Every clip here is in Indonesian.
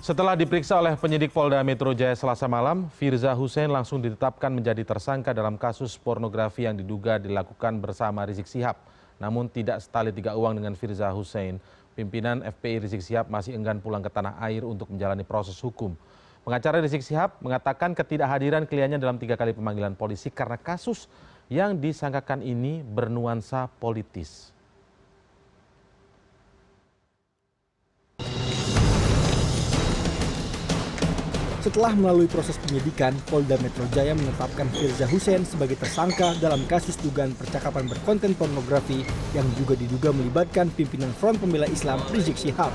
Setelah diperiksa oleh penyidik Polda Metro Jaya Selasa malam, Firza Hussein langsung ditetapkan menjadi tersangka dalam kasus pornografi yang diduga dilakukan bersama Rizik Syihab. Namun tidak setali tiga uang dengan Firza Hussein, pimpinan FPI Rizik Syihab masih enggan pulang ke tanah air untuk menjalani proses hukum. Pengacara Rizik Syihab mengatakan ketidakhadiran kliennya dalam 3 kali pemanggilan polisi karena kasus yang disangkakan ini bernuansa politis. Setelah melalui proses penyidikan, Polda Metro Jaya menetapkan Firza Hussein sebagai tersangka dalam kasus dugaan percakapan berkonten pornografi yang juga diduga melibatkan pimpinan Front Pembela Islam Rizik Syihab.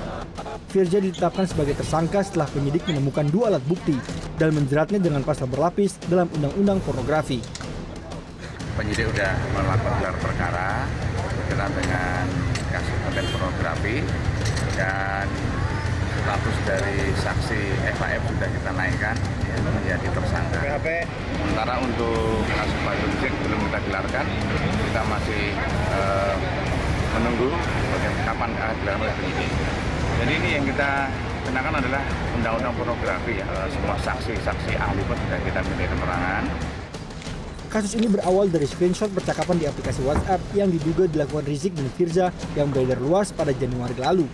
Firza ditetapkan sebagai tersangka setelah penyidik menemukan 2 alat bukti dan menjeratnya dengan pasal berlapis dalam Undang-Undang Pornografi. Penyidik sudah melakukan gelar perkara berkenaan dengan kasus konten pornografi dan status dari saksi FAF sudah kita naikkan menjadi tersangka. Sementara untuk kasus Habib Rizik belum kita gelarkan, kita masih menunggu kapan akan digelarkan oleh penyidik. Jadi ini yang kita kenakan adalah undang-undang pornografi. Semua saksi ahli pun sudah kita minta keterangan. Kasus ini berawal dari screenshot percakapan di aplikasi WhatsApp yang diduga dilakukan Rizik dan Firza yang beredar luas pada Januari lalu.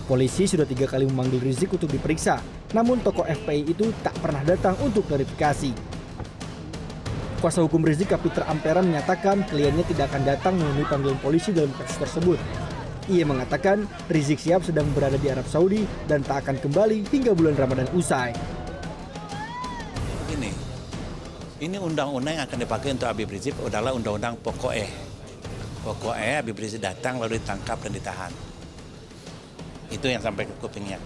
Polisi sudah 3 kali memanggil Rizik untuk diperiksa, namun tokoh FPI itu tak pernah datang untuk klarifikasi. Kuasa hukum Rizik Kapitra Ampera menyatakan kliennya tidak akan datang memenuhi panggilan polisi dalam kasus tersebut. Ia mengatakan Rizik Syihab sedang berada di Arab Saudi dan tak akan kembali hingga bulan Ramadan usai. Ini undang-undang yang akan dipakai untuk Habib Rizik adalah undang-undang pokoknya. Pokoknya Habib Rizik datang lalu ditangkap dan ditahan. Itu yang sampai ke kupingnya.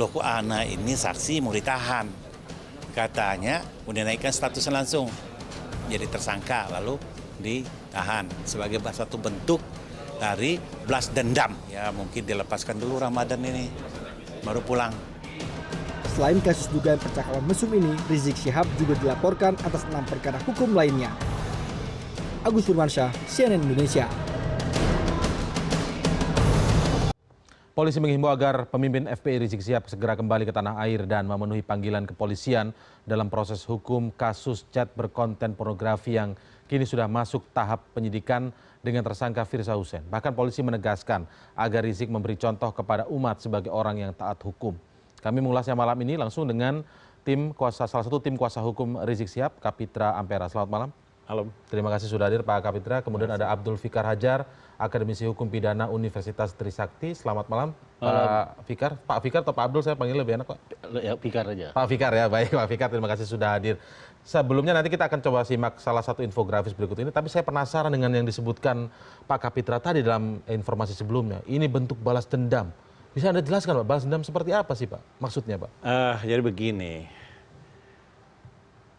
Loh kok anak ini saksi mau ditahan? Katanya mau dinaikkan statusnya langsung. Jadi tersangka lalu ditahan. Sebagai satu bentuk dari balas dendam. Ya mungkin dilepaskan dulu Ramadan ini. Baru pulang. Selain kasus dugaan percakapan mesum ini, Rizik Syihab juga dilaporkan atas 6 perkara hukum lainnya. Agus Firmansyah, CNN Indonesia. Polisi menghimbau agar pemimpin FPI Rizik Syihab segera kembali ke tanah air dan memenuhi panggilan kepolisian dalam proses hukum kasus chat berkonten pornografi yang kini sudah masuk tahap penyidikan dengan tersangka Firza Hussein. Bahkan polisi menegaskan agar Rizik memberi contoh kepada umat sebagai orang yang taat hukum. Kami mengulasnya malam ini langsung dengan salah satu tim kuasa hukum Rizik Syihab, Kapitra Ampera. Selamat malam. Halo. Terima kasih sudah hadir Pak Kapitra. Kemudian ada Abdul Fikar Hajar, Akademisi Hukum Pidana Universitas Trisakti. Selamat malam, Pak Fikar. Pak Fikar atau Pak Abdul, saya panggil lebih enak, Pak. Ya, Fikar aja. Pak Fikar ya, baik Pak Fikar, terima kasih sudah hadir. Sebelumnya nanti kita akan coba simak salah satu infografis berikut ini, tapi saya penasaran dengan yang disebutkan Pak Kapitra tadi dalam informasi sebelumnya. Ini bentuk balas dendam. Bisa Anda jelaskan, Pak, balas dendam seperti apa sih, Pak? Maksudnya, Pak? Jadi begini,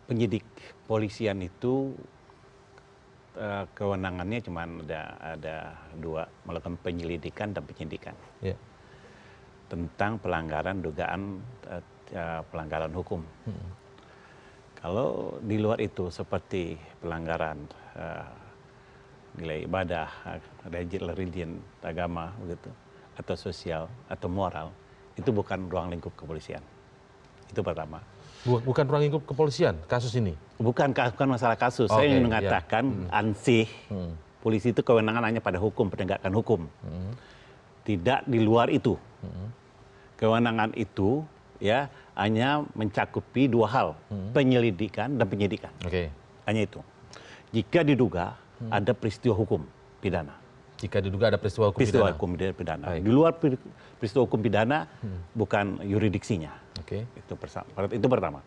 penyidik polisian itu kewenangannya cuma ada 2, melakukan penyelidikan dan penyidikan tentang pelanggaran dugaan pelanggaran hukum. Kalau di luar itu seperti pelanggaran nilai ibadah, religion, agama, begitu, atau sosial atau moral, itu bukan ruang lingkup kepolisian. Itu pertama. Bukan ruang lingkup kepolisian kasus ini? Bukan masalah kasus. Saya ingin mengatakan ansih polisi itu kewenangan hanya pada hukum, penegakan hukum. Tidak di luar itu. Kewenangan itu ya hanya mencakupi 2 hal, penyelidikan dan penyidikan. Hanya itu. Jika diduga ada peristiwa hukum pidana. Jika diduga ada peristiwa hukum pidana. Di luar peristiwa hukum pidana bukan yuridiksinya. Itu pertama.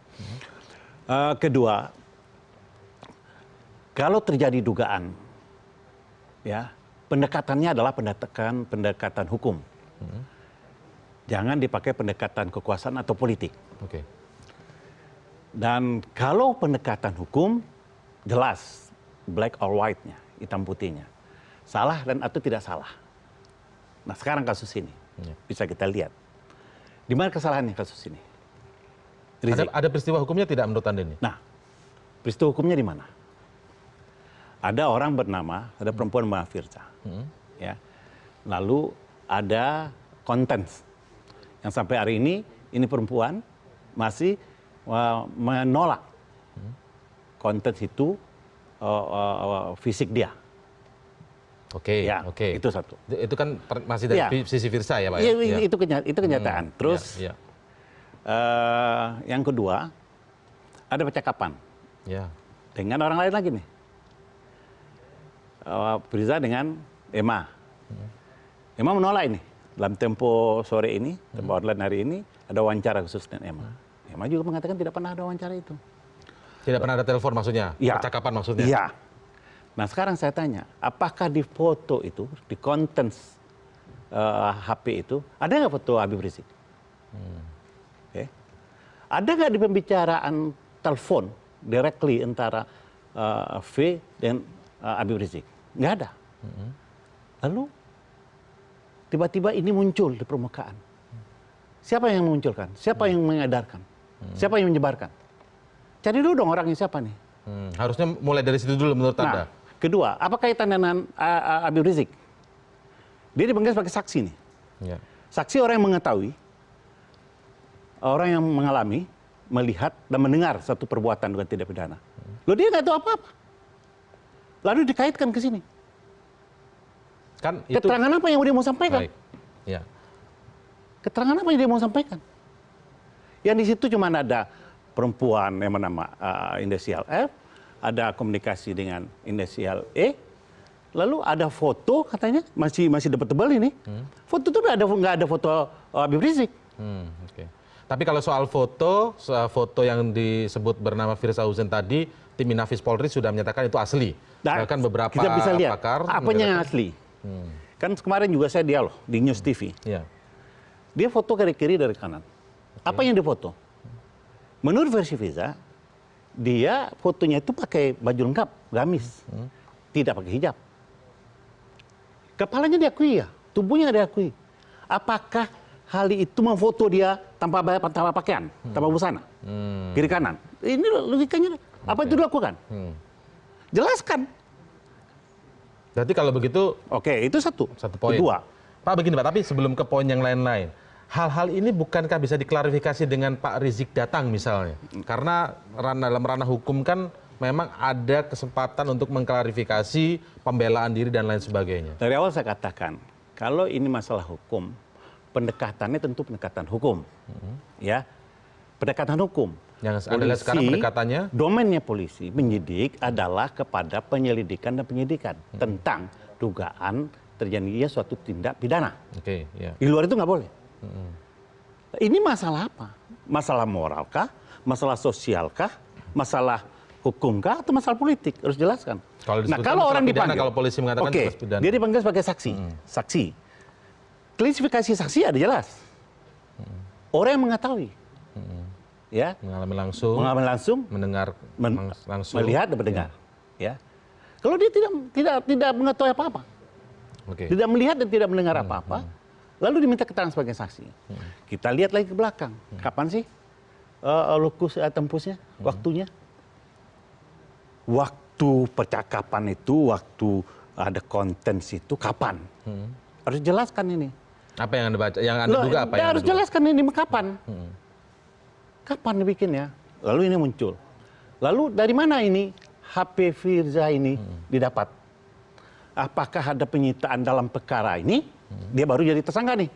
Kedua, kalau terjadi dugaan, ya pendekatannya adalah pendekatan hukum. Jangan dipakai pendekatan kekuasaan atau politik. Dan kalau pendekatan hukum, jelas black or white-nya, hitam putihnya. Salah dan atau tidak salah. Nah sekarang kasus ini bisa kita lihat. Di mana kesalahannya kasus ini? Ada peristiwa hukumnya tidak menurut Anda ini? Nah, peristiwa hukumnya di mana? Ada orang bernama, ada perempuan bernama Firza. Ya. Lalu ada konten Yang sampai hari ini perempuan masih menolak konten itu fisik dia. Oke, Ya, oke. itu satu. Itu kan masih dari Ya. sisi Firza ya Pak Iya, ya? itu kenyataan. Terus Ya, yang kedua, ada percakapan ya. dengan orang lain lagi nih. Firza dengan Emma. Emma menolak ini. Dalam tempo sore ini, tempo online hari ini, ada wawancara khusus dengan Emma. Emma juga mengatakan tidak pernah ada wawancara itu. Tidak pernah ada telepon maksudnya? Ya. Percakapan maksudnya? Iya. Nah sekarang saya tanya, apakah di foto itu, di konten HP itu, ada nggak foto Habib Rizik? Oke. Ada nggak di pembicaraan telepon directly antara V dan Habib Rizik? Nggak ada. Lalu tiba-tiba ini muncul di permukaan. Siapa yang memunculkan? Siapa yang mengedarkan? Siapa yang menyebarkan? Cari dulu dong orangnya siapa nih. Harusnya mulai dari situ dulu menurut Anda. Nah, kedua, apa kaitan dengan Habib Rizik? Dia dipanggil sebagai saksi nih. Ya. Saksi orang yang mengetahui, orang yang mengalami, melihat dan mendengar satu perbuatan dengan tidak pidana. Loh dia nggak tahu apa-apa. Lalu dikaitkan ke sini. Kan itu Keterangan apa yang dia mau sampaikan? baik. Ya. Keterangan apa yang dia mau sampaikan? Yang di situ cuma ada perempuan yang bernama inisial F, ada komunikasi dengan inisial E, lalu ada foto katanya masih debatable ini. Foto itu nggak ada foto Habib Rizik. Oke. Tapi kalau soal foto yang disebut bernama Firza Hussein tadi, tim Inafis Polri sudah menyatakan itu asli. Nah, Bahkan beberapa kita bisa lihat pakar apanya yang asli. Kan kemarin juga saya dialog di News TV. Ya. Dia foto dari kiri dari kanan. Apa yang difoto? Menurut versi Firza, dia fotonya itu pakai baju lengkap, gamis. Tidak pakai hijab. Kepalanya diakui ya, tubuhnya diakui. Apakah hal itu memfoto dia tanpa pakaian, tanpa busana? Kiri kanan. Ini logikanya. Apa itu dilakukan? Jelaskan. Berarti kalau begitu Oke, itu satu. satu poin. Kedua, Pak begini Pak, tapi sebelum ke poin yang lain-lain, hal-hal ini bukankah bisa diklarifikasi dengan Pak Rizik datang misalnya? Karena dalam ranah hukum kan memang ada kesempatan untuk mengklarifikasi pembelaan diri dan lain sebagainya. dari awal saya katakan, kalau ini masalah hukum, pendekatannya tentu pendekatan hukum. Ya, pendekatan hukum. Yang Anda lihat sekarang pendekatannya? Domainnya polisi, penyidik adalah kepada penyelidikan dan penyidikan tentang dugaan terjadinya suatu tindak pidana. Oke, ya. Di luar itu nggak boleh. Ini masalah apa? Masalah moralkah? Masalah sosialkah? Masalah hukumkah? Atau masalah politik? Harus jelaskan. Kalau Nah, disebutkan kalau masalah orang pidana, dipanggil, kalau polisi mengatakan oke, jelas pidana. dia dipanggil sebagai saksi. Saksi. Klasifikasi saksi ada jelas. Orang yang mengetahui, ya, Mengalami langsung, mendengar langsung, melihat dan mendengar, ya. Kalau dia tidak mengetahui apa-apa, Oke. tidak melihat dan tidak mendengar apa-apa, lalu diminta keterangan sebagai saksi. Kita lihat lagi ke belakang. Kapan sih lokus tempusnya, waktunya? Waktu percakapan itu, waktu ada konten itu kapan? Harus jelaskan ini. Apa yang Anda baca? Yang Anda duga apa Dia yang harus Anda duga? jelaskan ini kapan? Kapan dibikinnya? Lalu ini muncul. Lalu dari mana ini HP Firza ini didapat? Apakah ada penyitaan dalam perkara ini? Dia baru jadi tersangka nih.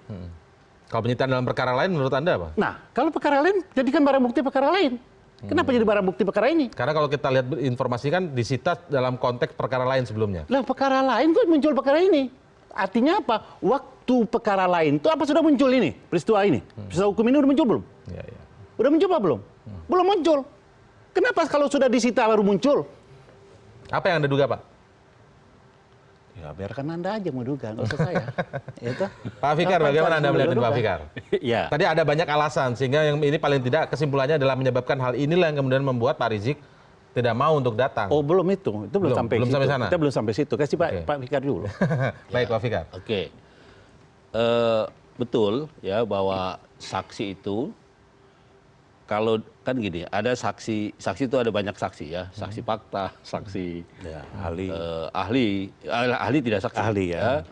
Kalau penyitaan dalam perkara lain menurut Anda apa? Nah, kalau perkara lain, jadikan barang bukti perkara lain. Kenapa jadi barang bukti perkara ini? Karena kalau kita lihat informasi kan disita dalam konteks perkara lain sebelumnya. Lah, perkara lain kok muncul perkara ini? Artinya apa? Waktu perkara lain itu apa sudah muncul ini? Peristiwa ini? Peristiwa hukum ini udah muncul belum? Ya, ya. Udah muncul apa belum? Belum muncul. Kenapa kalau sudah disita baru muncul? Apa yang Anda duga, Pak? Ya biarkan Anda aja mau duga, nggak usah saya. Itu. Pak Fikar, bagaimana Anda melihat ini, Pak Fikar? Ya. Tadi ada banyak alasan, sehingga yang ini paling tidak kesimpulannya adalah menyebabkan hal inilah yang kemudian membuat Pak Rizik tidak mau untuk datang. Oh belum itu belum sampai belum situ. sampai sana. Kita belum sampai situ. Kasih Oke. Pak Fikar dulu. Baik, Pak Fikar. Oke. Betul ya bahwa saksi itu kalau kan gini, ada saksi itu ada banyak saksi ya, saksi fakta, saksi Ya, ahli. ahli tidak saksi. Ahli ya.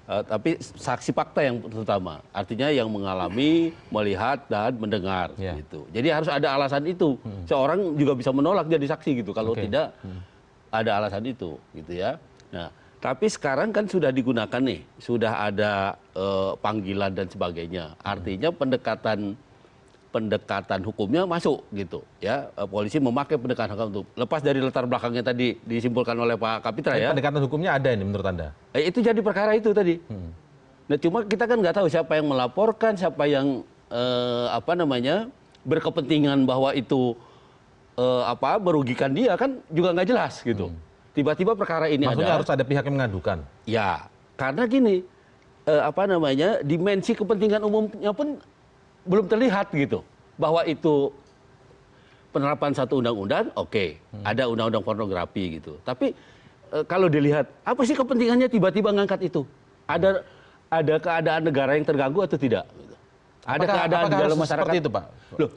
Tapi saksi fakta yang terutama, artinya yang mengalami, melihat dan mendengar gitu. Jadi harus ada alasan itu. Seorang juga bisa menolak jadi saksi gitu kalau tidak ada alasan itu gitu ya. Nah, tapi sekarang kan sudah digunakan nih, sudah ada panggilan dan sebagainya. Artinya pendekatan hukumnya masuk gitu ya. Polisi memakai pendekatan hukum untuk lepas dari latar belakangnya tadi disimpulkan oleh Pak Kapitra ya. Pendekatan hukumnya ada ini menurut Anda? Itu jadi perkara itu tadi. Nah cuma kita kan nggak tahu siapa yang melaporkan, siapa yang berkepentingan bahwa itu merugikan dia kan juga nggak jelas gitu. Tiba-tiba perkara ini maksudnya harus ada pihak yang mengadukan. Ya, karena gini dimensi kepentingan umumnya pun belum terlihat gitu bahwa itu penerapan satu undang-undang ada undang-undang pornografi gitu. Tapi kalau dilihat apa sih kepentingannya tiba-tiba ngangkat itu? Ada keadaan negara yang terganggu atau tidak? Ada keadaan di dalam masyarakat seperti itu, Pak? Loh,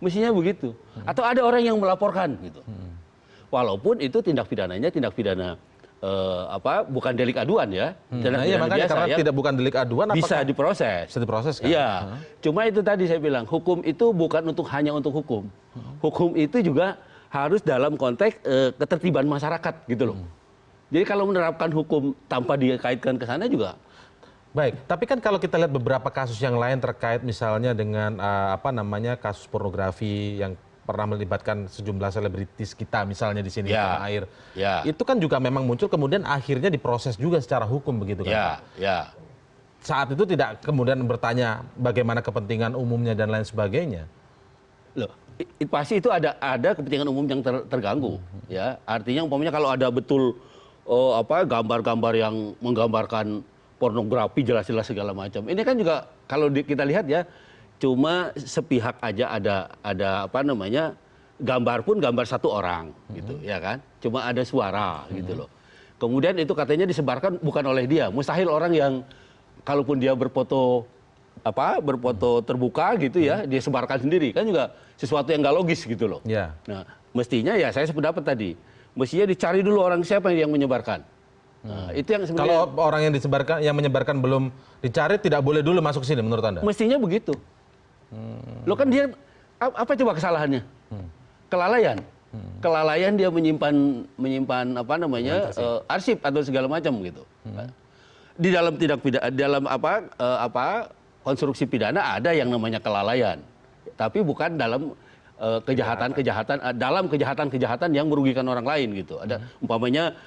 mestinya begitu. Atau ada orang yang melaporkan gitu. Walaupun itu tindak pidananya tindak pidana bukan delik aduan ya. Makanya biasa, karena tidak bukan delik aduan bisa diproses. Bisa diproses kan? Iya. Cuma itu tadi saya bilang, hukum itu bukan hanya untuk hukum. Hukum itu juga harus dalam konteks ketertiban masyarakat gitu loh. Jadi kalau menerapkan hukum tanpa dikaitkan ke sana juga. Baik, tapi kan kalau kita lihat beberapa kasus yang lain terkait misalnya dengan kasus pornografi yang pernah melibatkan sejumlah selebritis kita misalnya di sini di tanah air. Itu kan juga memang muncul kemudian akhirnya diproses juga secara hukum begitu kan Pak? Saat itu tidak kemudian bertanya bagaimana kepentingan umumnya dan lain sebagainya. Loh, pasti itu ada kepentingan umum yang terganggu ya. Artinya umpamanya kalau ada betul gambar-gambar yang menggambarkan pornografi jelas-jelas segala macam. Ini kan juga kalau kita lihat ya cuma sepihak aja ada gambar pun gambar satu orang gitu ya kan, cuma ada suara gitu loh. Kemudian itu katanya disebarkan bukan oleh dia, mustahil orang yang kalaupun dia berfoto terbuka gitu ya dia sebarkan sendiri, kan juga sesuatu yang nggak logis gitu loh. Nah mestinya ya saya sependapat tadi, mestinya dicari dulu orang siapa yang menyebarkan. Nah, itu yang sebenarnya kalau orang yang menyebarkan belum dicari tidak boleh dulu masuk sini menurut Anda? Mestinya begitu. Lo kan dia apa coba kesalahannya? Kelalaian. Kelalaian dia menyimpan arsip atau segala macam gitu. Di dalam konstruksi pidana ada yang namanya kelalaian. Tapi bukan dalam kejahatan yang merugikan orang lain gitu. Ada umpamanya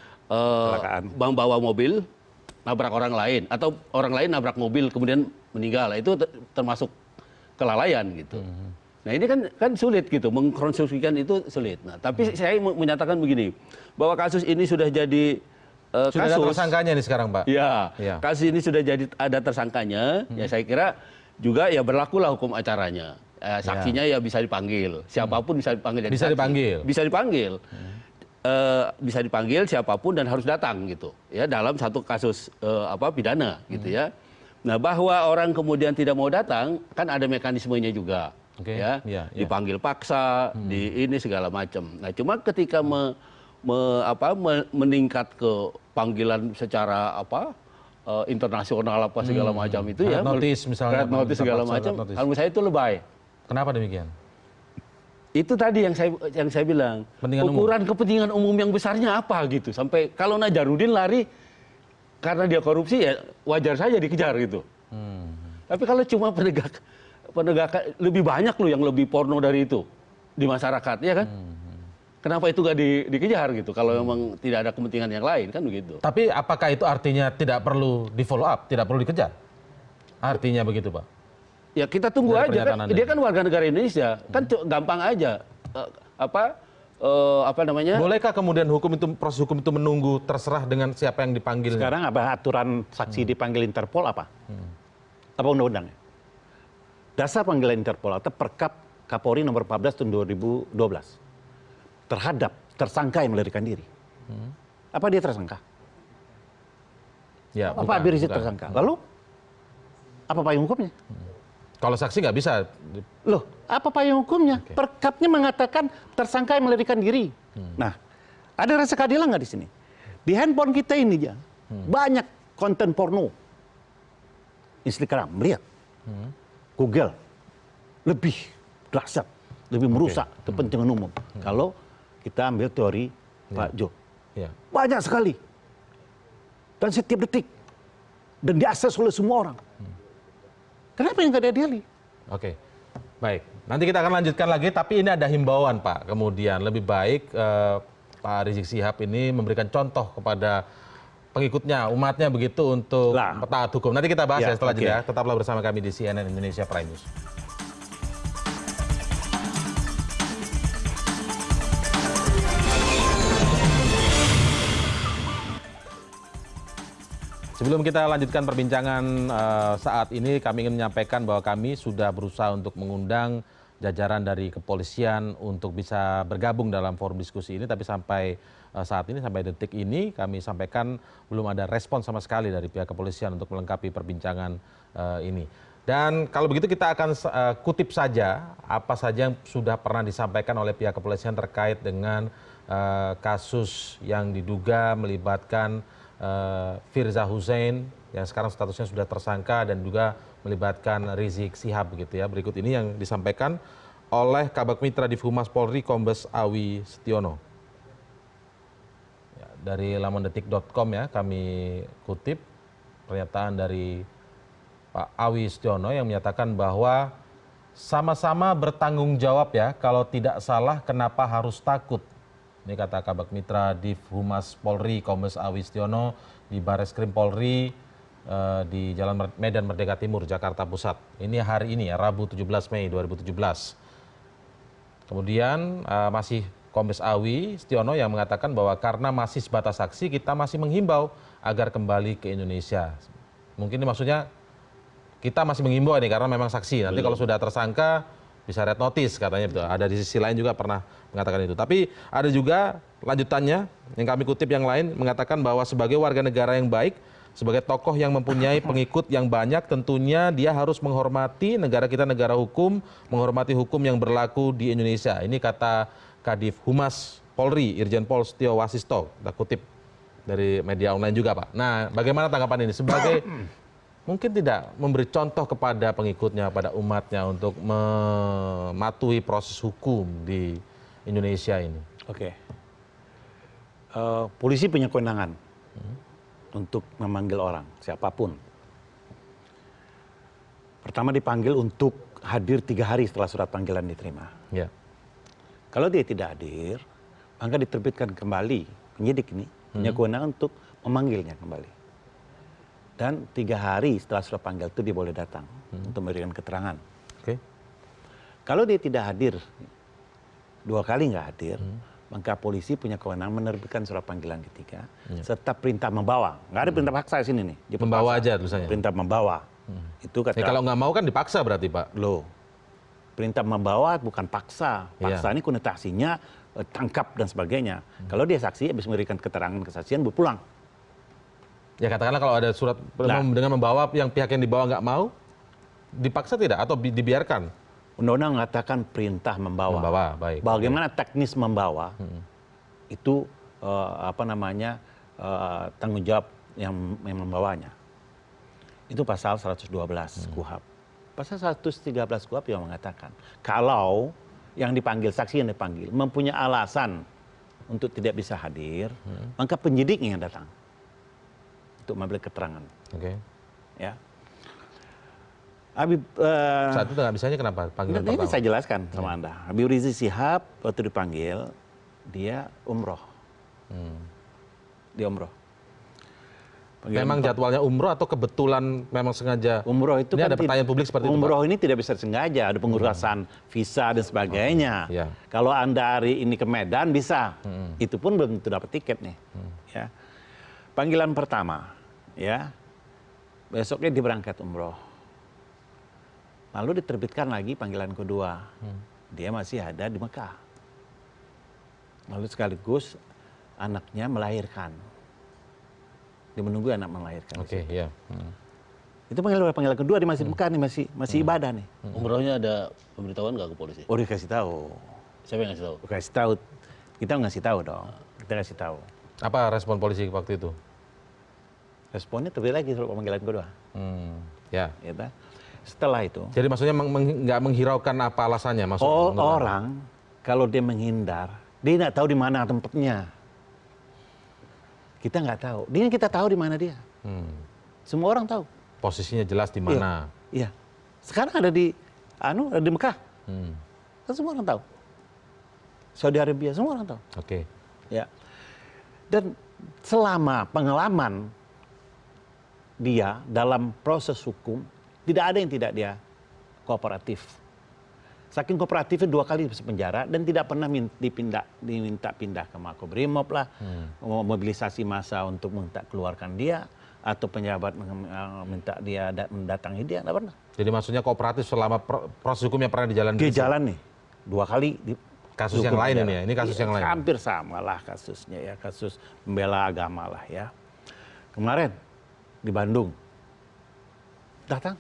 bawa mobil nabrak orang lain atau orang lain nabrak mobil kemudian meninggal. Itu termasuk kelalaian gitu. Nah ini kan sulit gitu, mengkonstruksikan itu sulit. Nah tapi saya menyatakan begini, bahwa kasus ini sudah jadi sudah ada tersangkanya nih sekarang Pak? Ya, kasus ini sudah jadi ada tersangkanya, ya saya kira juga ya berlakulah hukum acaranya. Saksinya ya bisa dipanggil, siapapun bisa dipanggil. Bisa dipanggil siapapun dan harus datang gitu, ya dalam satu kasus pidana gitu ya. Nah bahwa orang kemudian tidak mau datang kan ada mekanismenya juga, dipanggil paksa, di ini segala macam. Nah cuma ketika meningkat ke panggilan secara internasional segala macam itu red notice misalnya, red notice segala macam, kalau menurut saya itu lebay. Kenapa demikian? Itu tadi yang saya bilang, ukuran kepentingan umum yang besarnya apa gitu, sampai kalau Najarudin lari karena dia korupsi ya wajar saja dikejar gitu. Tapi kalau cuma penegakan lebih banyak loh yang lebih porno dari itu di masyarakat, ya kan? Kenapa itu nggak dikejar gitu? Kalau memang tidak ada kepentingan yang lain kan begitu. Tapi apakah itu artinya tidak perlu di follow up, tidak perlu dikejar? Artinya begitu Pak? Ya kita tunggu aja kan. Dia kan warga negara Indonesia, kan gampang aja. Bolehkah kemudian proses hukum itu menunggu terserah dengan siapa yang dipanggil? Sekarang apa aturan saksi dipanggil Interpol apa? Apa undang-undangnya? Dasar panggilan Interpol atau Perkap Kapolri nomor 14 tahun 2012 terhadap tersangka yang melarikan diri. Apa dia tersangka? Ya, apa Habib Rizik tersangka? Lalu apa payung hukumnya? Kalau saksi nggak bisa. Loh, apa payung hukumnya? Perkapnya mengatakan tersangka yang melarikan diri. Nah, ada rasa keadilan nggak di sini? Di handphone kita ini ya, banyak konten porno, Instagram, melihat, Google, lebih dahsyat, lebih merusak kepentingan umum. Kalau kita ambil teori Pak Jo. Ya. Banyak sekali. Dan setiap detik. Dan diakses oleh semua orang. Kenapa yang nggak diadili? Oke, baik. Nanti kita akan lanjutkan lagi, tapi ini ada himbauan Pak. Kemudian lebih baik Pak Rizik Syihab ini memberikan contoh kepada pengikutnya, umatnya begitu untuk taat hukum. Nanti kita bahas ya setelah jeda. Tetaplah bersama kami di CNN Indonesia Prime News. Sebelum kita lanjutkan perbincangan saat ini, kami ingin menyampaikan bahwa kami sudah berusaha untuk mengundang jajaran dari kepolisian untuk bisa bergabung dalam forum diskusi ini, tapi sampai saat ini, sampai detik ini, kami sampaikan belum ada respon sama sekali dari pihak kepolisian untuk melengkapi perbincangan ini. Dan kalau begitu kita akan kutip saja apa saja yang sudah pernah disampaikan oleh pihak kepolisian terkait dengan kasus yang diduga melibatkan Firza Husein yang sekarang statusnya sudah tersangka dan juga melibatkan Rizik Syihab begitu ya. Berikut ini yang disampaikan oleh Kabag Mitra Divhumas Polri Kombes Awi Setiono. Ya, dari lamandetik.com ya kami kutip pernyataan dari Pak Awi Setiono yang menyatakan bahwa sama-sama bertanggung jawab ya, kalau tidak salah kenapa harus takut. Ini kata Kabag Mitra Divhumas Polri Kombes Awi Setiono di Bareskrim Polri di Jalan Medan Merdeka Timur, Jakarta Pusat. Ini hari ini ya, Rabu 17 Mei 2017. Kemudian masih Kombes Awi Setiono yang mengatakan bahwa karena masih sebatas saksi, kita masih menghimbau agar kembali ke Indonesia. Mungkin ini maksudnya kita masih menghimbau ini karena memang saksi. Nanti kalau sudah tersangka bisa red notice katanya betul. Ada di sisi lain juga pernah mengatakan itu. Tapi ada juga lanjutannya yang kami kutip yang lain mengatakan bahwa sebagai warga negara yang baik, sebagai tokoh yang mempunyai pengikut yang banyak, tentunya dia harus menghormati negara kita, negara hukum, menghormati hukum yang berlaku di Indonesia. Ini kata Kadif Humas Polri, Irjen Pol Setio Wasisto. Kita kutip dari media online juga Pak. Nah bagaimana tanggapan ini? Sebagai mungkin tidak memberi contoh kepada pengikutnya, pada umatnya untuk mematuhi proses hukum di Indonesia ini. Oke. Polisi punya kewenangan untuk memanggil orang, siapapun. Pertama dipanggil untuk hadir 3 hari setelah surat panggilan diterima. Ya. Kalau dia tidak hadir, maka diterbitkan kembali, penyidik ini punya kewenangan untuk memanggilnya kembali. Dan 3 hari setelah surat panggil itu dia boleh datang untuk memberikan keterangan. Oke. Kalau dia tidak hadir, 2 kali nggak hadir, maka polisi punya kewenangan menerbitkan surat panggilan ketiga serta perintah membawa. Nggak ada perintah paksa di sini nih. Dia Membawa aja tulisannya. Perintah membawa. Itu kata. Ya, kalau nggak mau kan dipaksa berarti Pak. Loh, perintah membawa bukan paksa. Paksa ini konotasinya tangkap dan sebagainya. Kalau dia saksi habis memberikan keterangan kesaksian berpulang. Ya katakanlah kalau ada surat dengan membawa yang pihak yang dibawa nggak mau, dipaksa tidak atau dibiarkan? Undang-undang mengatakan perintah membawa. Membawa, baik. Bagaimana teknis membawa itu tanggung jawab yang membawanya. Itu pasal 112 KUHP. Pasal 113 KUHP yang mengatakan kalau yang dipanggil, saksi yang dipanggil mempunyai alasan untuk tidak bisa hadir, maka penyidiknya yang datang untuk mengambil keterangan. Oke. Ya. Habib saat itu nggak bisanya kenapa panggilan ini pertama? saya jelaskan sama Anda. Habib Rizik Syihab waktu dipanggil dia umroh. Dia umroh. Memang jadwalnya umroh atau kebetulan memang sengaja? Umroh itu ini kan ada pertanyaan publik seperti itu. Umroh ini tidak bisa sengaja, ada pengurusan visa dan sebagainya. Iya. Kalau Anda hari ini ke Medan bisa. Itu pun belum tentu dapat tiket nih. Ya. Panggilan pertama, ya. Besoknya diberangkat umroh. Lalu diterbitkan lagi panggilan kedua. Dia masih ada di Mekah. Lalu sekaligus anaknya melahirkan. Dia menunggu anak melahirkan. Oke, ya. Itu panggilan kedua dia masih di Mekah nih, masih ibadah nih. Umrohnya ada pemberitahuan nggak ke polisi? Oh, dikasih tahu. Siapa yang ngasih tahu? Kasih tahu. Kita ngasih tahu dong. Kita kasih tahu. Apa respon polisi waktu itu? Responnya terjadi lagi surat pemanggilan kedua. Ya. Gitu. Setelah itu, Jadi maksudnya nggak menghiraukan apa alasannya maksudnya? orang kalau dia menghindar, dia nggak tahu di mana tempatnya. Kita nggak tahu. Dia kita tahu di mana dia. Semua orang tahu. Posisinya jelas di mana? Iya. Sekarang ada di ada di Mekah. Kan semua orang tahu. Saudi Arabia semua orang tahu. Oke. Ya. Dan selama pengalaman dia dalam proses hukum, tidak ada yang tidak dia kooperatif. Saking kooperatifnya 2 kali masuk penjara dan tidak pernah diminta pindah ke Makobrimob lah, mobilisasi massa untuk minta keluarkan dia, atau penjabat minta dia mendatangi dia, tidak pernah. Jadi maksudnya kooperatif selama proses hukum yang pernah dijalani? Dia jalan nih 2 kali. Kasus yang lain ini ya? Ini kasus yang lain? Hampir sama lah kasusnya ya, kasus pembela agama lah ya. Kemarin di Bandung, datang.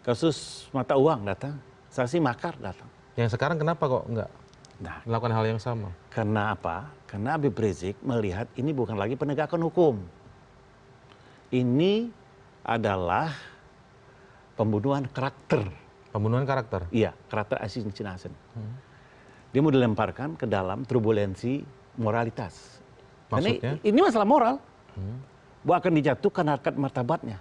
Kasus mata uang datang, saksi makar datang. Yang sekarang kenapa kok nggak melakukan hal yang sama? Karena apa? Karena Habib Rizik melihat ini bukan lagi penegakan hukum. Ini adalah pembunuhan karakter. Pembunuhan karakter? Iya, karakter assassination. Dia mau dilemparkan ke dalam turbulensi moralitas. Maksudnya? Karena ini masalah moral. Bahwa akan dijatuhkan harkat martabatnya.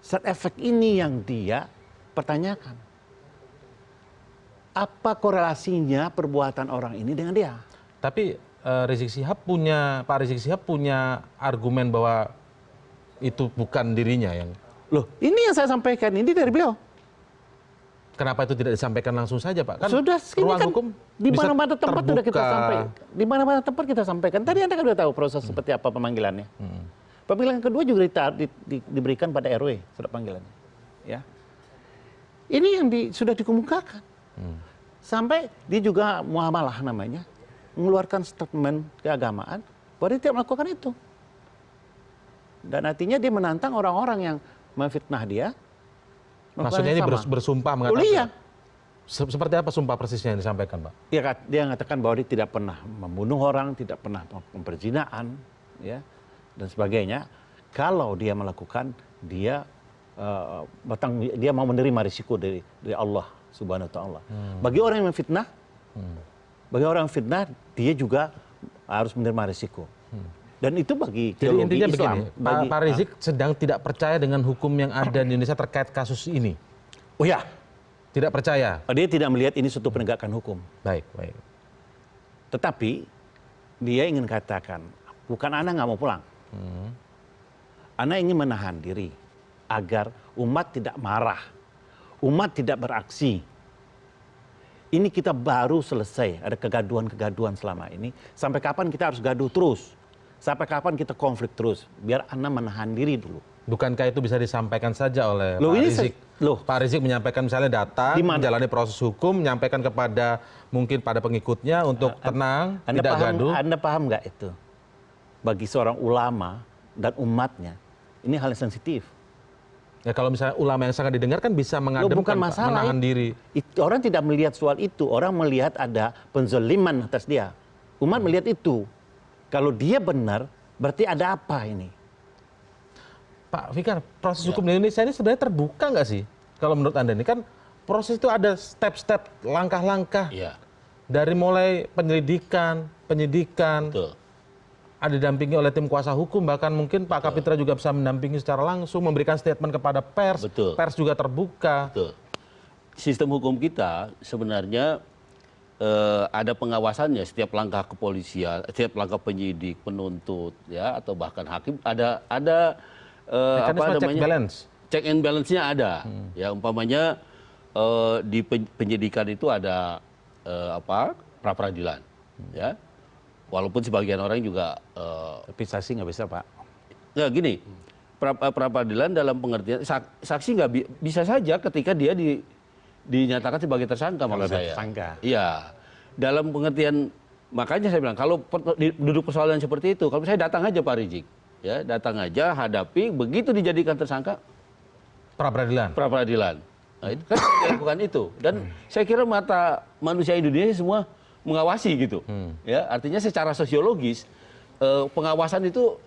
Side effect ini yang dia pertanyakan. Apa korelasinya perbuatan orang ini dengan dia? Tapi Pak Rizik Syihab punya argumen bahwa itu bukan dirinya yang... Loh, ini yang saya sampaikan, ini dari beliau. Kenapa itu tidak disampaikan langsung saja, Pak? Kan Sudah, ini ruang kan hukum di bisa mana-mana tempat sudah kita terbuka. sampaikan. Di mana-mana tempat kita sampaikan. Tadi Anda kan sudah tahu proses seperti apa pemanggilannya. Pemanggilan kedua juga diberikan pada RW surat panggilannya. Ya. Ini yang sudah dikemukakan. Sampai dia juga muamalah namanya, mengeluarkan statement keagamaan bahwa dia tidak melakukan itu. Dan artinya dia menantang orang-orang yang memfitnah dia. Maksudnya ini bersumpah mengatakan? Oh, iya. Seperti apa sumpah persisnya yang disampaikan, Pak? Dia mengatakan bahwa dia tidak pernah membunuh orang, tidak pernah memperzinaan, ya, dan sebagainya. Kalau dia melakukan, dia mau menerima risiko dari Allah Subhanahu wa Ta'ala. Bagi orang yang memfitnah, dia juga harus menerima risiko. Dan itu bagi Jadi intinya Islam, begini, Pak Rizik sedang tidak percaya dengan hukum yang ada di Indonesia terkait kasus ini. Oh ya, Tidak percaya. dia tidak melihat ini suatu penegakan hukum. Baik. Tetapi dia ingin katakan, bukan Anda nggak mau pulang. Anda ingin menahan diri agar umat tidak marah, umat tidak beraksi. Ini kita baru selesai, ada kegaduhan-kegaduhan selama ini. Sampai kapan kita harus gaduh terus? Sampai kapan kita konflik terus? Biar Anda menahan diri dulu. Bukankah itu bisa disampaikan saja oleh Pak Rizik? Pak Rizik menyampaikan misalnya datang, menjalani proses hukum, menyampaikan kepada mungkin pada pengikutnya untuk tenang, tidak gaduh. Anda paham nggak itu? Bagi seorang ulama dan umatnya, ini hal yang sensitif. Ya kalau misalnya ulama yang sangat didengar kan bisa mengademkan, menahan diri. Orang tidak melihat soal itu, orang melihat ada penzaliman atas dia. Umat melihat itu. Kalau dia benar, berarti ada apa ini? Pak Fikar, proses hukum di Indonesia ini sebenarnya terbuka nggak sih? Kalau menurut Anda ini kan proses itu ada step-step, langkah-langkah. Iya. Dari mulai penyelidikan, penyidikan, Betul. ada didampingi oleh tim kuasa hukum, bahkan mungkin Pak Kapitra juga bisa mendampingi secara langsung, memberikan statement kepada pers. Betul. Pers juga terbuka. Betul. Sistem hukum kita sebenarnya ada pengawasannya, setiap langkah kepolisian, setiap langkah penyidik, penuntut, ya, atau bahkan hakim ada Mekanisme check balance. Check and balance-nya ada. Ya, umpamanya di penyidikan itu ada pra peradilan, ya. Walaupun sebagian orang juga Tapi saksi nggak bisa, Pak. ya gini, pra peradilan dalam pengertian saksi nggak bisa saja ketika dia dinyatakan sebagai tersangka, maksud saya. Tersangka. Iya. Dalam pengertian, makanya saya bilang kalau duduk persoalan seperti itu, kalau saya datang aja Pak Rizik, ya, datang aja, hadapi, begitu dijadikan tersangka Pra peradilan. Nah, itu kan dilakukan itu. Dan saya kira mata manusia Indonesia semua mengawasi gitu. Ya, artinya secara sosiologis pengawasan itu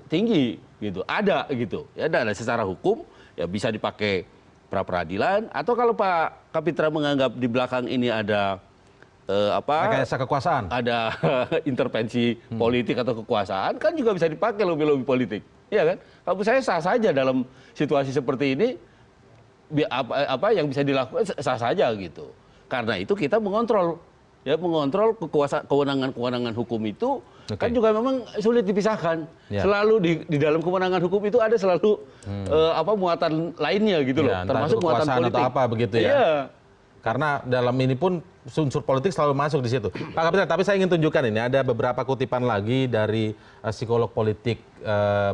tinggi gitu, ada gitu ya, dan secara hukum ya bisa dipakai pra peradilan, atau kalau Pak Kapitra menganggap di belakang ini ada rekayasa kekuasaan, ada intervensi politik atau kekuasaan, kan juga bisa dipakai lobby-lobby politik, ya kan? Kalau saya sah saja dalam situasi seperti ini, apa yang bisa dilakukan sah saja gitu. Karena itu kita mengontrol kewenangan hukum itu. Kan juga memang sulit dipisahkan. Selalu di dalam kewenangan hukum itu ada selalu muatan lainnya gitu loh, termasuk muatan politik atau apa begitu ya. Iya. Karena dalam ini pun unsur politik selalu masuk di situ. Pak Kapitra, tapi saya ingin tunjukkan ini ada beberapa kutipan lagi dari psikolog politik,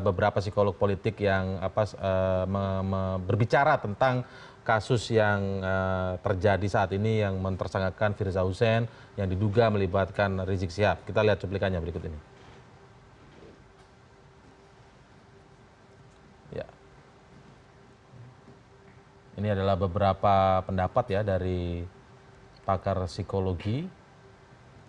beberapa psikolog politik yang berbicara tentang kasus yang terjadi saat ini yang mentersangkakan Firza Hussein yang diduga melibatkan Rizik Syihab. Kita lihat cuplikannya berikut ini. Ya. Ini adalah beberapa pendapat ya dari pakar psikologi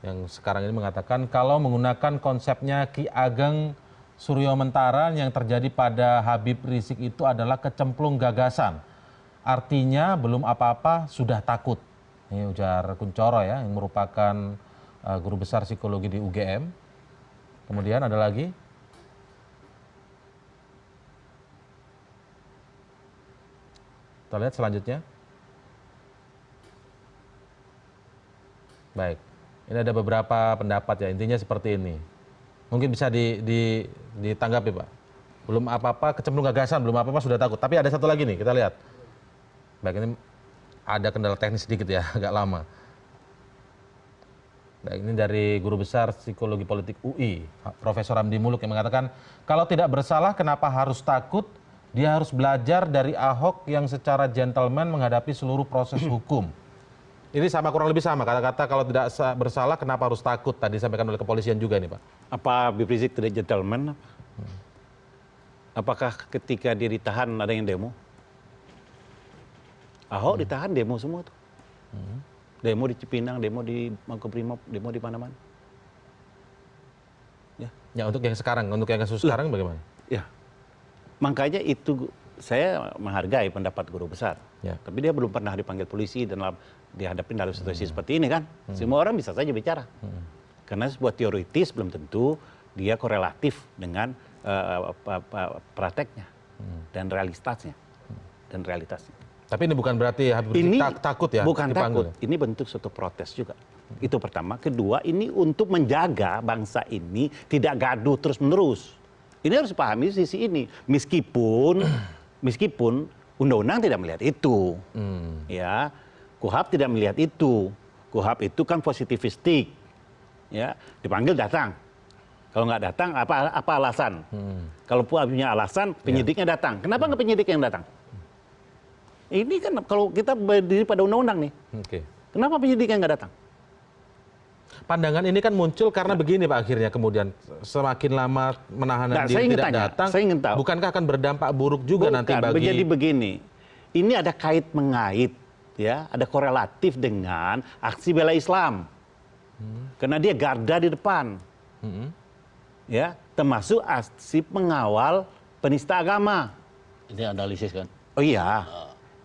yang sekarang ini mengatakan kalau menggunakan konsepnya Ki Ageng Suryo Mentara yang terjadi pada Habib Rizik itu adalah kecemplung gagasan. Artinya belum apa-apa sudah takut. Ini ujar Kunchoro ya, yang merupakan guru besar psikologi di UGM. Kemudian ada lagi. Kita lihat selanjutnya. Baik, ini ada beberapa pendapat ya, intinya seperti ini. Mungkin bisa ditanggapi Pak. Belum apa-apa, kecemplung gagasan, belum apa-apa sudah takut. Tapi ada satu lagi nih, kita lihat. Baik, ini ada kendala teknis sedikit ya, agak lama. Baik, ini dari guru besar psikologi politik UI, Profesor Hamdi Muluk yang mengatakan, kalau tidak bersalah kenapa harus takut? Dia harus belajar dari Ahok yang secara gentleman menghadapi seluruh proses hukum. Ini sama, kurang lebih sama, kata-kata kalau tidak bersalah kenapa harus takut? Tadi disampaikan oleh kepolisian juga nih Pak. Apa Habib Rizik tidak gentleman? Apakah ketika dia ditahan ada yang demo? Ahok ditahan demo semua tuh. Demo di Cipinang, demo di Makobrimob, demo di mana-mana. Ya untuk yang sekarang, untuk yang kasus sekarang bagaimana? Ya, makanya itu saya menghargai pendapat guru besar. Ya. Tapi dia belum pernah dipanggil polisi dan dihadapin dalam situasi seperti ini kan. Semua orang bisa saja bicara. Karena sebuah teoritis belum tentu dia korelatif dengan prakteknya dan realitasnya. Tapi ini bukan berarti Habib Rizik takut ya? Bukan dipanggil. takut, ini bentuk suatu protes juga. Itu pertama. Kedua, ini untuk menjaga bangsa ini tidak gaduh terus-menerus. Ini harus pahami sisi ini. Meskipun undang-undang tidak melihat itu. Ya, KUHP tidak melihat itu. KUHP itu kan positivistik. Ya, dipanggil datang. Kalau nggak datang, apa alasan? Kalau punya alasan, penyidiknya datang. Kenapa nggak penyidik yang datang? Ini kan kalau kita berdiri pada undang-undang nih. Kenapa penyidiknya nggak datang? Pandangan ini kan muncul karena begini Pak, akhirnya kemudian semakin lama menahan diri tidak datang, saya ingin tahu. Bukankah akan berdampak buruk juga nanti bagi... Jadi begini, ini ada kait-mengait, ya, ada korelatif dengan aksi bela Islam. Karena dia garda di depan. Ya, termasuk aksi pengawal penista agama. Ini analisis kan? Oh iya.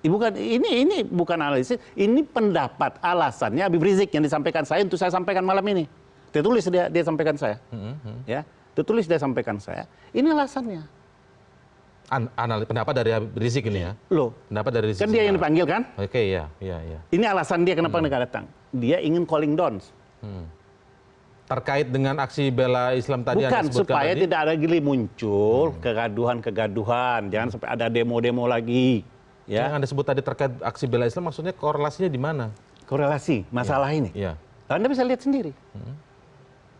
Ini bukan analisis, ini pendapat alasannya Habib Rizik yang disampaikan saya untuk saya sampaikan malam ini. Tertulis dia sampaikan saya. Ya, tertulis dia sampaikan saya. Ini alasannya. Pendapat dari Habib Rizik ini ya? Loh, pendapat dari Rizik kan dia yang dipanggil kan? Oke, iya. Ini alasan dia kenapa nggak datang. Dia ingin calling down. Terkait dengan aksi bela Islam tadi yang bukan, disebutkan supaya tadi? tidak ada lagi muncul kegaduhan. Jangan sampai ada demo-demo lagi. Ya. Yang Anda sebut tadi terkait aksi bela Islam, maksudnya korelasinya di mana? Korelasi masalah ini. Iya. Anda bisa lihat sendiri.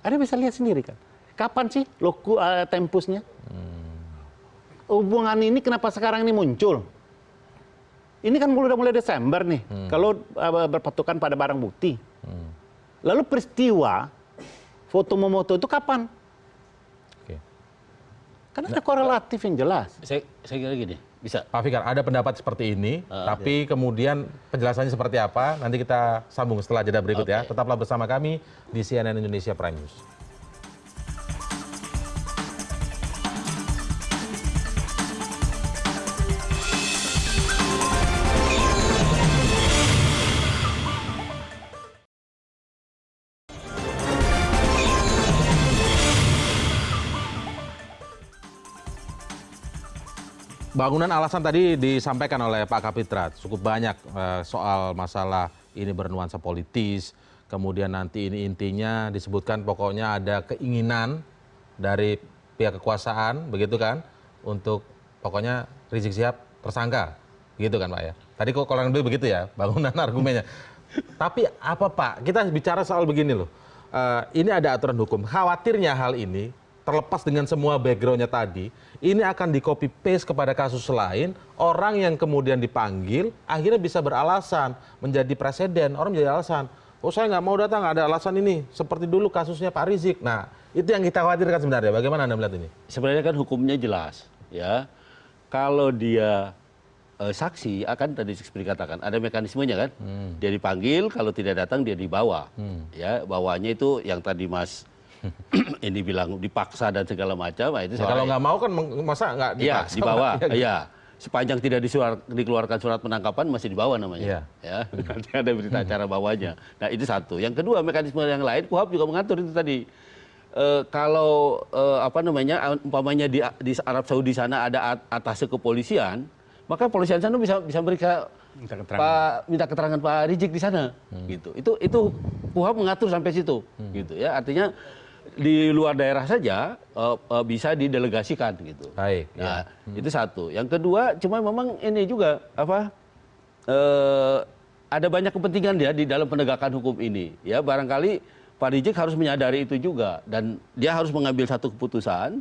Anda bisa lihat sendiri kan. Kapan sih tempusnya? Hubungan ini kenapa sekarang ini muncul? Ini kan udah mulai Desember nih. Kalau berpatokan pada barang bukti. Lalu peristiwa foto memoto itu kapan? Kan ada korelatif yang jelas. Saya kira gini, bisa. Pak Fikar, ada pendapat seperti ini, tapi kemudian penjelasannya seperti apa, nanti kita sambung setelah jeda berikut ya. Tetaplah bersama kami di CNN Indonesia Prime News. Bangunan alasan tadi disampaikan oleh Pak Kapitra cukup banyak soal masalah ini bernuansa politis, kemudian nanti ini intinya disebutkan pokoknya ada keinginan dari pihak kekuasaan, begitu kan, untuk pokoknya Rizik Syihab tersangka, gitu kan Pak ya. Tadi kok kalau begitu ya, bangunan argumennya. Tapi apa Pak, kita bicara soal begini loh, ini ada aturan hukum, khawatirnya hal ini, terlepas dengan semua backgroundnya tadi, ini akan di copy paste kepada kasus lain, orang yang kemudian dipanggil akhirnya bisa beralasan menjadi presiden, orang menjadi alasan, oh saya nggak mau datang, ada alasan ini, seperti dulu kasusnya Pak Rizik. Nah itu yang kita khawatirkan sebenarnya. Bagaimana Anda melihat ini? Sebenarnya kan hukumnya jelas, ya. Kalau dia saksi, akan tadi seperti katakan ada mekanismenya kan, dia dipanggil, kalau tidak datang dia dibawa, ya bawanya itu yang tadi Mas ini bilang dipaksa dan segala macam, itu Ya, kalau nggak mau kan masa nggak dipaksa? ya dibawa, ya sepanjang tidak dikeluarkan surat penangkapan masih dibawa namanya, ya nanti ada berita acara bawanya. Nah itu satu. Yang kedua mekanisme yang lain, KUHP juga mengatur itu tadi. Kalau umpamanya di Arab Saudi sana ada atase kepolisian, maka polisian sana bisa mereka minta keterangan Pak Rizik di sana, gitu. Itu KUHP mengatur sampai situ, gitu ya. Artinya di luar daerah saja bisa didelegasikan, gitu. Baik. Nah, itu satu. Yang kedua, cuma memang ini juga ada banyak kepentingan dia di dalam penegakan hukum ini. Ya, barangkali Pak Rizik harus menyadari itu juga, dan dia harus mengambil satu keputusan,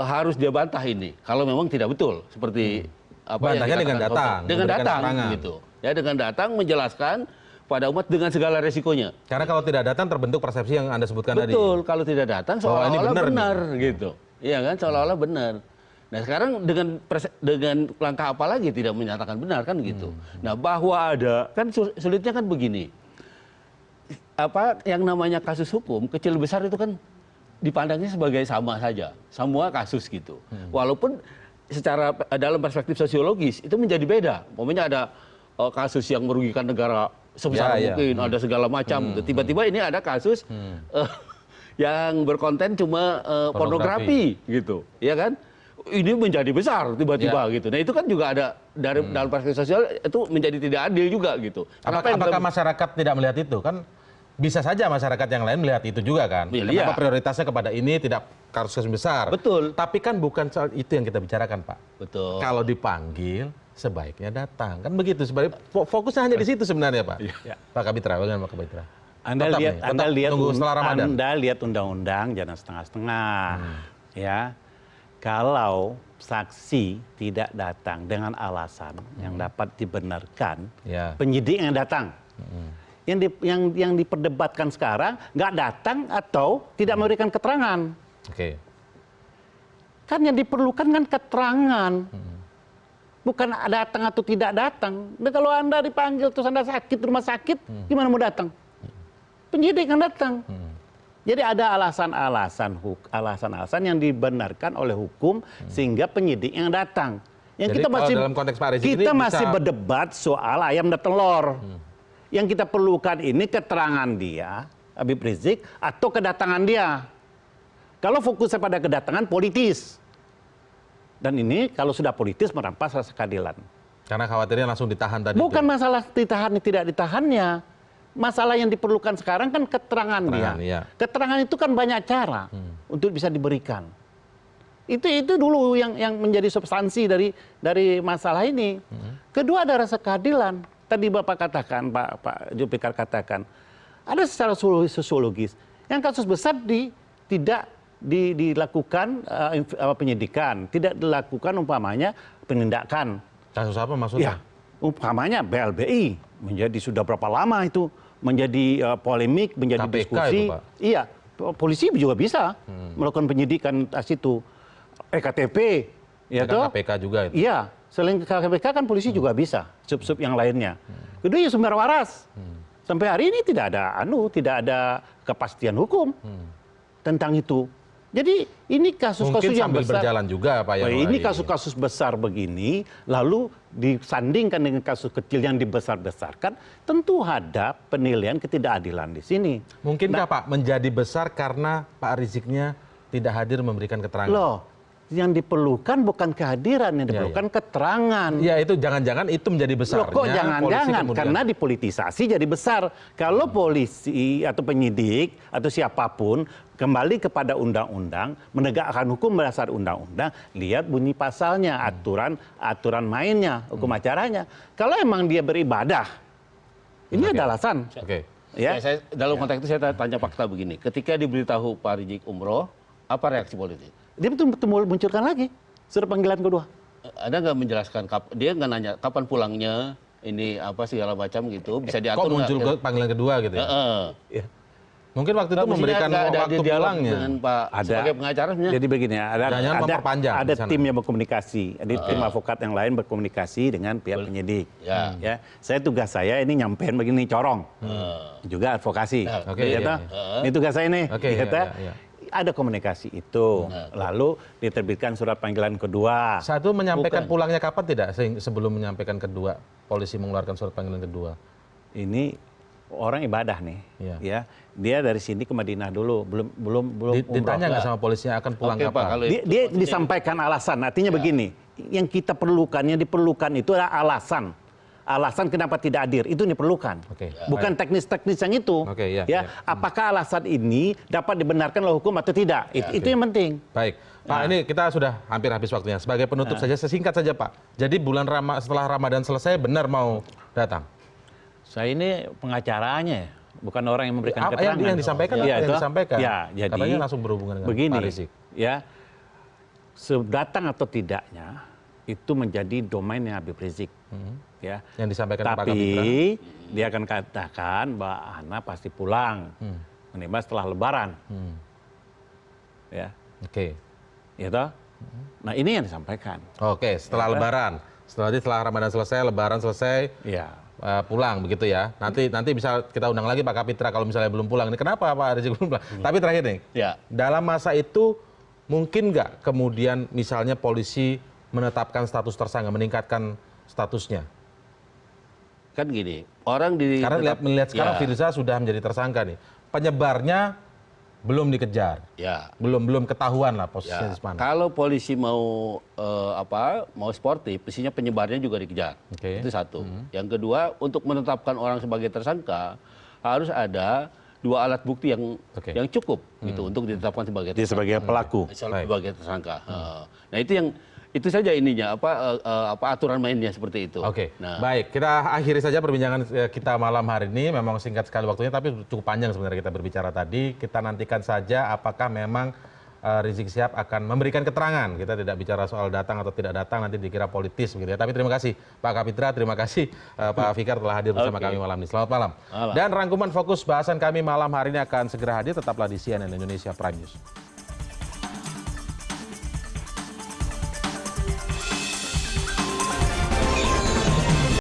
harus dia bantah ini kalau memang tidak betul seperti bantahnya dengan datang, dengan datang gitu. Ya, dengan datang menjelaskan pada umat dengan segala resikonya. Karena kalau tidak datang terbentuk persepsi yang Anda sebutkan tadi. Betul, kalau tidak datang seolah-olah benar gitu. Iya kan, seolah-olah benar. Nah, sekarang dengan langkah apa lagi tidak menyatakan benar kan gitu. Nah, bahwa ada kan sulitnya kan begini. Yang namanya kasus hukum kecil besar itu kan dipandangnya sebagai sama saja, semua kasus gitu. Walaupun secara dalam perspektif sosiologis itu menjadi beda. Umpamanya ada kasus yang merugikan negara sebesar mungkin, ada segala macam. Tiba-tiba ini ada kasus yang berkonten cuma pornografi gitu, ya kan? Ini menjadi besar tiba-tiba gitu. Nah itu kan juga ada dalam perspektif sosial itu menjadi tidak adil juga gitu. Apakah masyarakat tidak melihat itu? Kan bisa saja masyarakat yang lain melihat itu juga kan. Kenapa prioritasnya kepada ini tidak kasus besar? Betul. Tapi kan bukan soal itu yang kita bicarakan Pak. Betul. Kalau dipanggil sebaiknya datang. Kan begitu. Sebenarnya fokusnya hanya di situ sebenarnya Pak. Pak Kapitra, bagaimana Pak Kapitra? Anda lihat undang-undang jangan setengah-setengah. Ya. Kalau saksi tidak datang dengan alasan yang dapat dibenarkan, penyidik yang datang. Yang diperdebatkan sekarang nggak datang atau tidak memberikan keterangan. Oke. Kan yang diperlukan kan keterangan. Bukan datang atau tidak datang. Dan kalau Anda dipanggil terus Anda sakit rumah sakit, gimana mau datang? Penyidik yang datang. Jadi ada alasan-alasan yang dibenarkan oleh hukum sehingga penyidik yang datang. Yang jadi dalam konteks Pak Rizik kita ini masih berdebat soal ayam dan telur. Yang kita perlukan ini keterangan dia, Habib Rizik, atau kedatangan dia. Kalau fokusnya pada kedatangan politis. Dan ini kalau sudah politis merampas rasa keadilan. Karena khawatirnya langsung ditahan tadi. Bukan masalah ditahan tidak ditahannya. Masalah yang diperlukan sekarang kan keterangan dia. Iya. Keterangan itu kan banyak cara untuk bisa diberikan. Itu dulu yang menjadi substansi dari masalah ini. Kedua ada rasa keadilan. Tadi Bapak katakan, Pak Zulfikar katakan, ada secara sosiologis. Yang kasus besar tidak dilakukan penyidikan, tidak dilakukan umpamanya penindakan. Kasus apa maksudnya? Ya, umpamanya BLBI menjadi sudah berapa lama itu menjadi polemik, menjadi KPK diskusi. Itu, Pak. Iya, polisi juga bisa melakukan penyidikan atas itu. EKTP, ya toh? KPK juga itu. Iya, selain KPK kan polisi juga bisa, sub-sub yang lainnya. Kedua ya sumber waras. Sampai hari ini tidak ada kepastian hukum tentang itu. Jadi ini kasus-kasus yang besar. Berjalan juga Pak yang ini kasus-kasus besar begini, lalu disandingkan dengan kasus kecil yang dibesar-besarkan, tentu ada penilaian ketidakadilan di sini. Mungkinkah Pak menjadi besar karena Pak Riziknya tidak hadir memberikan keterangan? Loh, Yang diperlukan bukan kehadiran, yang diperlukan keterangan. Ya itu jangan-jangan itu menjadi besarnya. Loh, kok jangan-jangan? kemudian... Karena dipolitisasi jadi besar. Kalau polisi atau penyidik atau siapapun kembali kepada undang-undang, menegakkan hukum berdasar undang-undang, lihat bunyi pasalnya, aturan mainnya, hukum acaranya. Kalau emang dia beribadah, ini ada alasan. Oke. Ya. Dalam konteks itu saya tanya fakta begini. Ketika diberitahu Pak Rizik umroh, apa reaksi politik? Dia betul-betul munculkan lagi surat panggilan kedua. Ada nggak menjelaskan, dia nggak nanya kapan pulangnya, ini apa segala macam gitu, bisa diatur Kok muncul nggak? ke panggilan kedua gitu ya? Ya. Mungkin waktu itu Nggak, memberikan mestinya nggak ada waktu dialog pulangnya. dengan Pak sebagai pengacara sebenarnya. Jadi begini, Jangan-jangan memperpanjang ada di sana. tim yang berkomunikasi, ada tim advokat yang lain berkomunikasi dengan pihak penyidik. Ya. Tugas saya ini nyampein begini corong, juga advokasi. Oke, Ya, iya, toh? iya. Ini tugas saya nih. Oke, Ya, iya, toh? iya, iya. Ada komunikasi itu, lalu diterbitkan surat panggilan kedua. Satu menyampaikan pulangnya kapan tidak sebelum menyampaikan kedua, polisi mengeluarkan surat panggilan kedua. Ini orang ibadah nih, Iya. ya. Dia dari sini ke Madinah dulu, belum Ditanya umroh. nggak sama polisinya akan pulang Oke, Pak, kapan? kalau- Dia disampaikan alasan, artinya begini, yang kita perlukan, yang diperlukan itu adalah alasan. Alasan kenapa tidak hadir, itu yang diperlukan. Oke, Bukan teknis-teknis yang itu. Oke, iya, ya, iya. apakah alasan ini dapat dibenarkan oleh hukum atau tidak? Itu yang penting. Baik, Pak, ini kita sudah hampir habis waktunya. Sebagai penutup saja, sesingkat saja Pak. Jadi setelah Ramadan selesai benar mau datang? Saya ini pengacaranya, bukan orang yang memberikan Apa keterangan. yang disampaikan? Ya, Apa yang itu. disampaikan? Ya, jadi Katanya langsung berhubungan dengan begini, Pak Rizik. ya, sedatang atau tidaknya itu menjadi domainnya Habib Rizik. Ya. Yang disampaikan ke Pak Tapi Kapitra. dia akan katakan Mbak Hana pasti pulang, minimal setelah Lebaran. Ya, Oke. ya toh? Nah ini yang disampaikan. Oke, setelah Lebaran. Setelah Ramadan selesai, Lebaran selesai, Ya. pulang begitu ya. Nanti bisa kita undang lagi Pak Kapitra kalau misalnya belum pulang. Ini kenapa Pak Rizik belum pulang? Tapi terakhir nih, Ya. dalam masa itu mungkin nggak kemudian misalnya polisi menetapkan status tersangka, meningkatkan statusnya? Kan gini, orang di Karena melihat sekarang Ya. Firza sudah menjadi tersangka nih. Penyebarnya belum dikejar, Ya. belum ketahuan lah posisinya Ya, di mana. kalau polisi mau mau sportif, mestinya penyebarnya juga dikejar. Oke. Itu satu. Yang kedua, untuk menetapkan orang sebagai tersangka harus ada dua alat bukti Oke. yang cukup gitu untuk ditetapkan sebagai Dia tersangka. sebagai pelaku. Sebagai tersangka. Nah itu saja ininya apa aturan mainnya seperti itu. Oke, Nah, baik. Kita akhiri saja perbincangan kita malam hari ini. Memang singkat sekali waktunya, tapi cukup panjang sebenarnya kita berbicara tadi. Kita nantikan saja apakah memang Rizik Syihab akan memberikan keterangan. Kita tidak bicara soal datang atau tidak datang, nanti dikira politis begitu ya. Tapi terima kasih Pak Kapitra, terima kasih Pak Fikar telah hadir bersama kami malam ini. Selamat malam. Dan rangkuman fokus bahasan kami malam hari ini akan segera hadir. Tetaplah di CNN Indonesia Prime News.